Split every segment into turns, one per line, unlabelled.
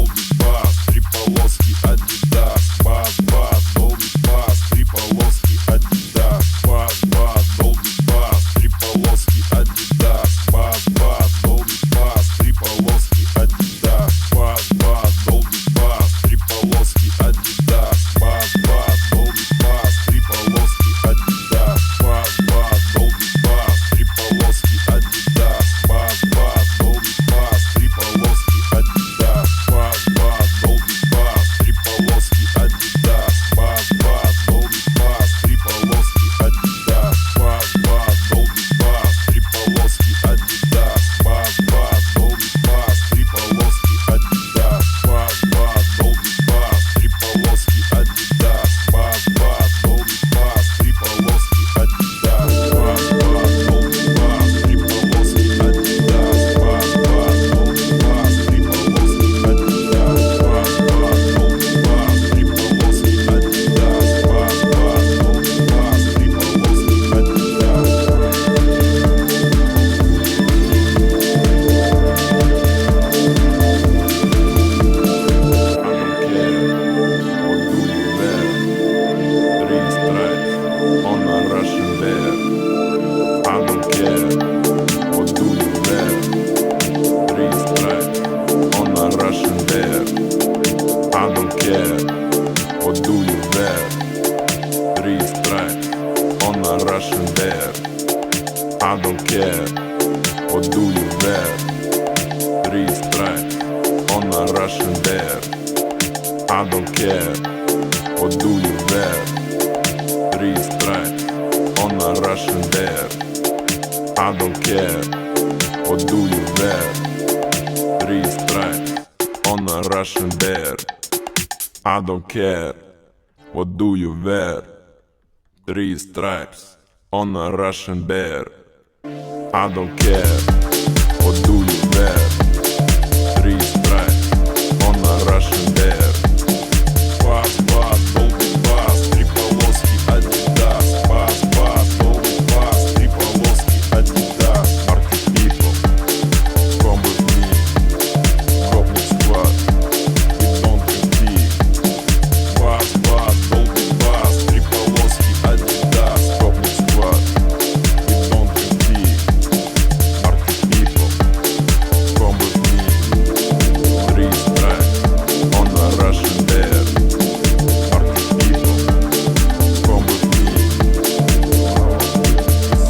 долбит бас, три полоски Адидас. Бас, бас, долбит бас, три полоски Адидас. Бас, бас, долбит Russian bear. I don't care, what do you wear? 3 stripes on a Russian bear. I don't care, what do you wear? 3 stripes on a Russian bear. I don't care, what do you wear? 3 stripes on a Russian bear. I don't care, what do you wear? 3 stripes on a Russian bear. Бас-бас, долбит бас, 3 полоски Adidas. Бас-бас, долбит бас, 3 полоски Adidas. Party people, come with me. Gopnik squad, we don't compete. Бас-бас, долбит бас, 3 полоски Adidas. Gopnik squad, we don't compete. Party people, come with me. 3 stripes on a Russian bear. Party people, come with me.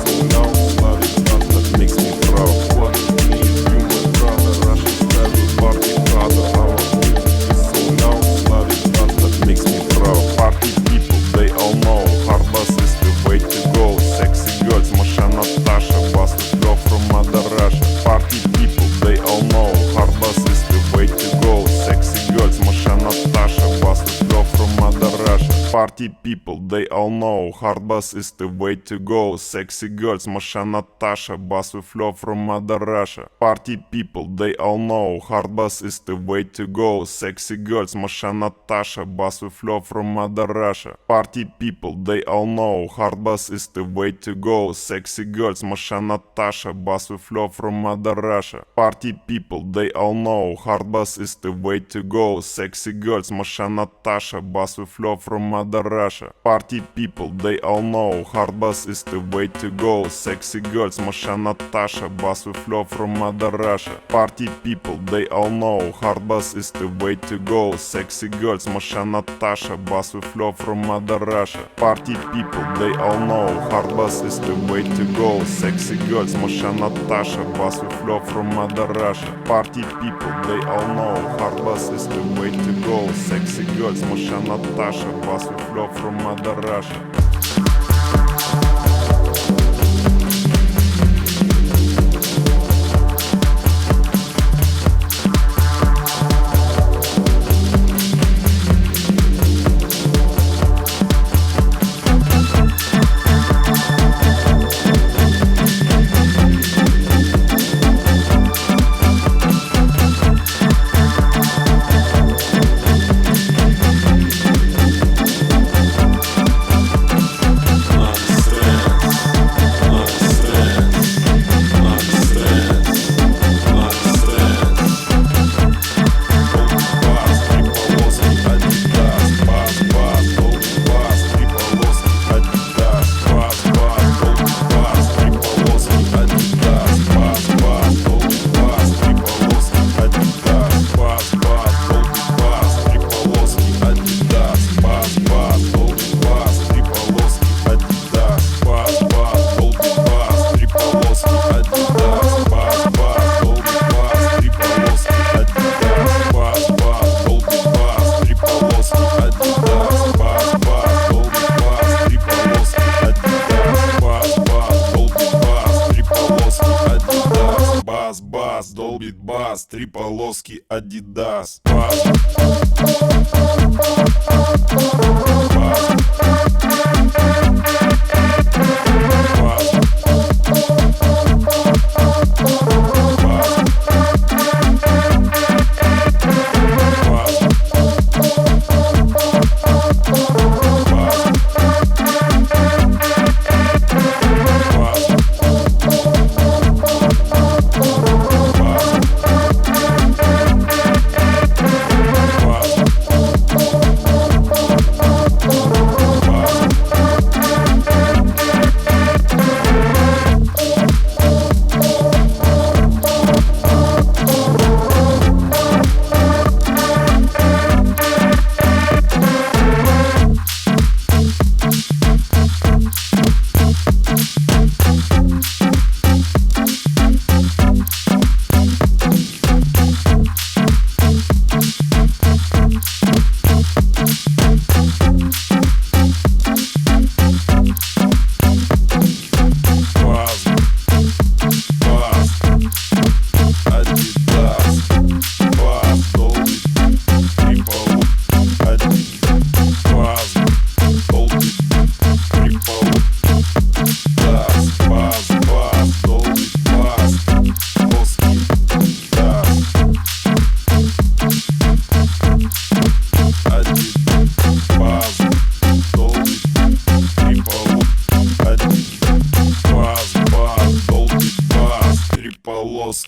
So now Slavic dance that makes me proud. What me is you, my brother. Russian style with party brother. Our music is so now Slavic dance that makes me proud. Party people, they all know hard bass is the way to go. Sexy girls, Masha, Natasha, bass with girl from Mother Russia. Party people, they all know hard bass is the way to go. Sexy girls, Masha, Natasha, bass with girl from Mother Russia. Party people, they all know hard bass is the way to go. Sexy girls, Masha, Natasha, bass with flow from Mother Russia. Party people, they all know hard bass is the way to go. Sexy girls, Masha, Natasha, bass with flow from Mother Russia. Party people, they all know hard bass is the way to go. Sexy girls, Masha, Natasha, bass with flow from Mother Russia. Party people, they all know hard bass is the way to go. Sexy girls, Masha, Natasha, bass with flow from Mother Russia. Party people, they all know hard bass is the way to go. Sexy girls, Masha, Natasha, bass with flow from Mother Russia. Party people, they all know hard bass is the way to go. Sexy girls, Masha, Natasha, bass with flow from Mother Russia. Party people, they all know hard bass is the way to go. Sexy girls, Masha, Natasha, bass with flow from Mother Russia. Party people, they all know hard bass is the way to go. Sexy girls, Masha, Natasha, bass with flow from Mother Russia. Бас-бас, долбит бас, 3 полоски Adidas. Бас.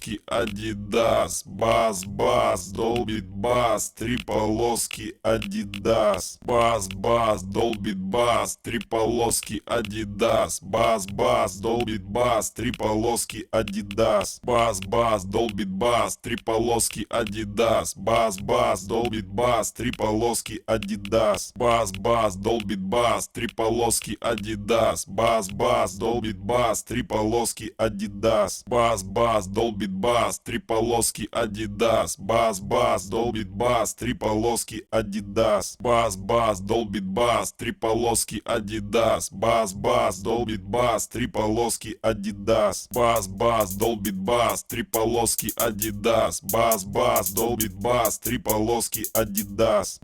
полоски Adidas. Бас-бас, долбит бас, три полоски Adidas. Бас-бас, долбит бас, три полоски Adidas. Бас-бас, долбит бас, три полоски Adidas. Бас-бас, долбит бас, три полоски Adidas. Бас-бас, долбит бас, три полоски Adidas. Бас-бас, долбит бас, три полоски Adidas. Бас-бас, долбит бас, три полоски Adidas. Бас-бас, долбит бас, три полоски Adidas. Бас-бас, долбит бас, три полоски Adidas. Бас-бас, долбит бас, три полоски Adidas. Бас-бас, долбит бас, три полоски Adidas. Бас-бас, долбит бас, три полоски Adidas. Бас-бас, долбит бас, три полоски Adidas.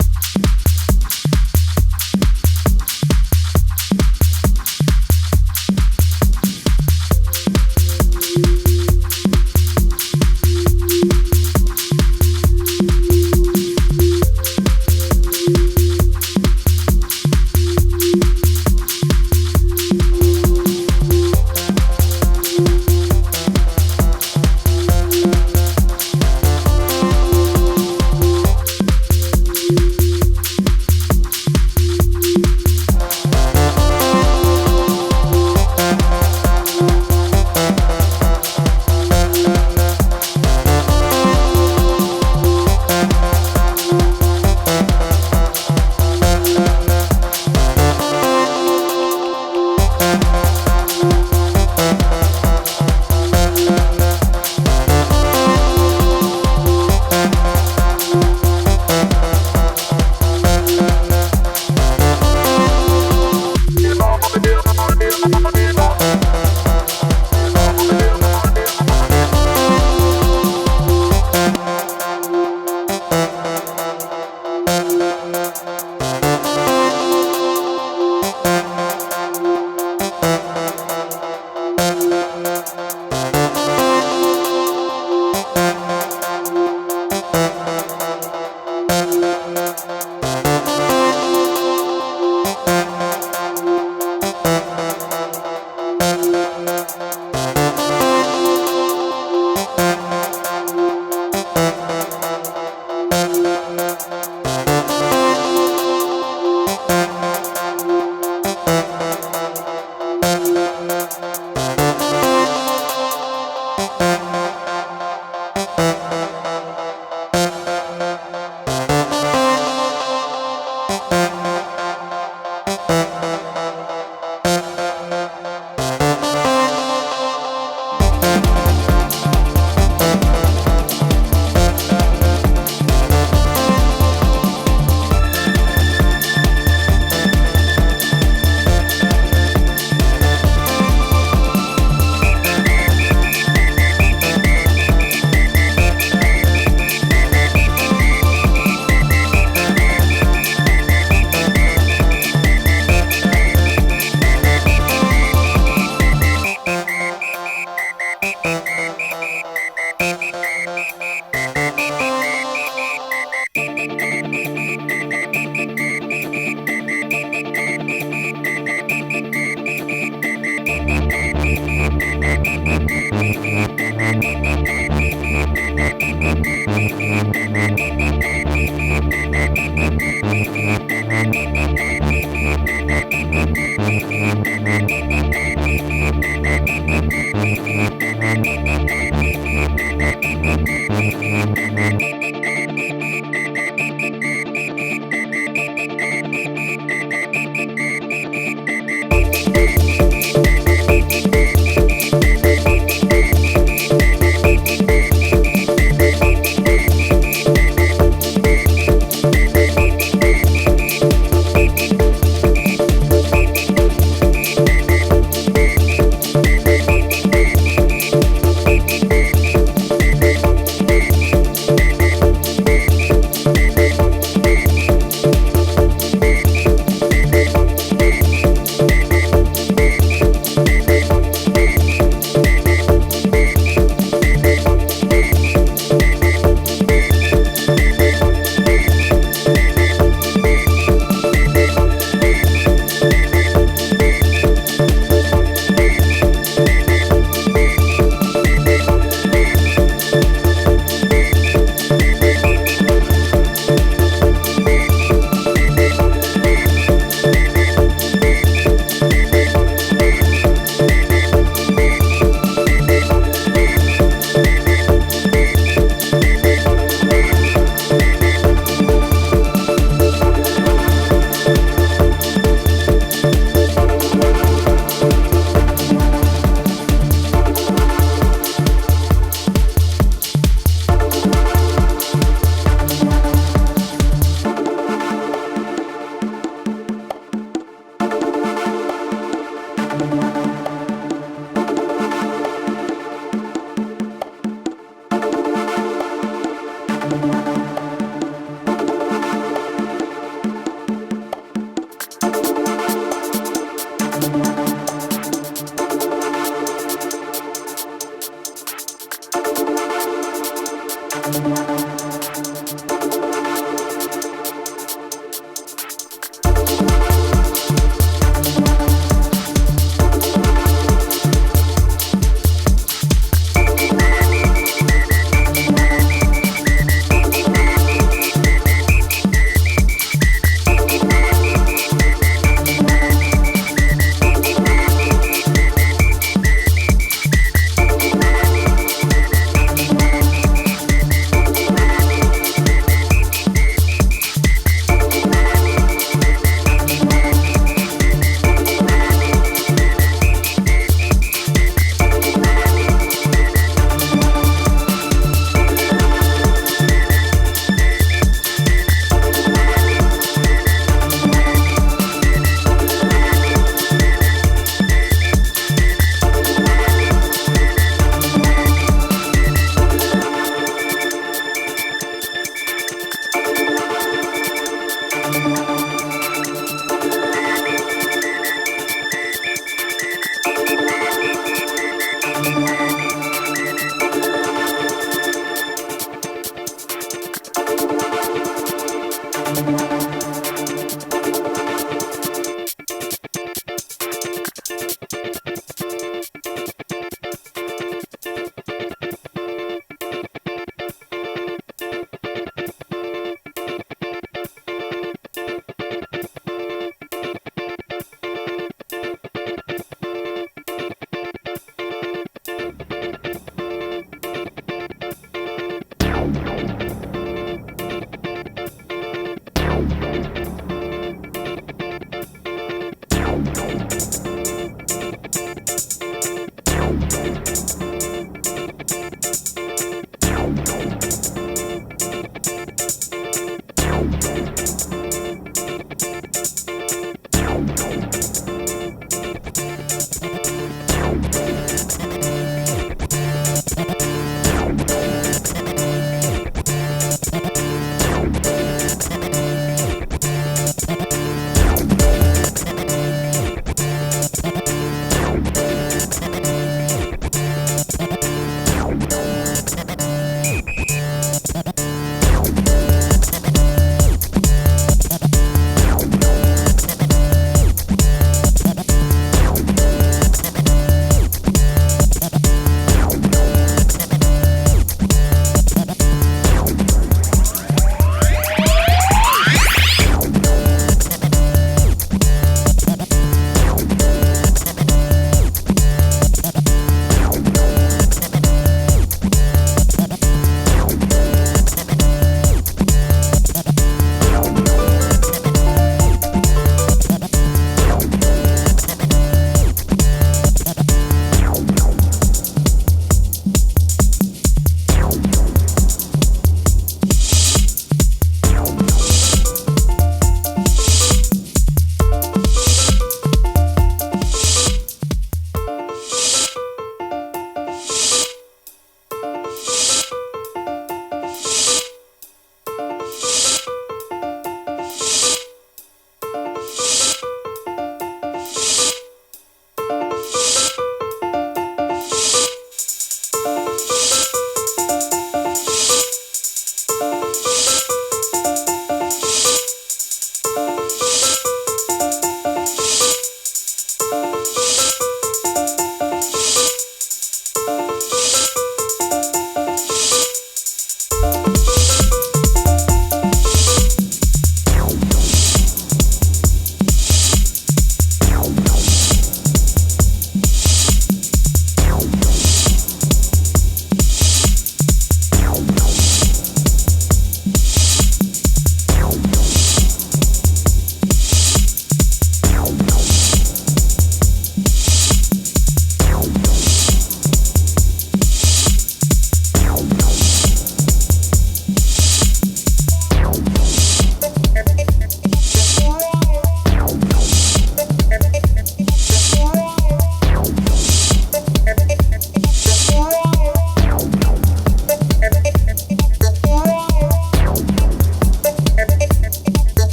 Thank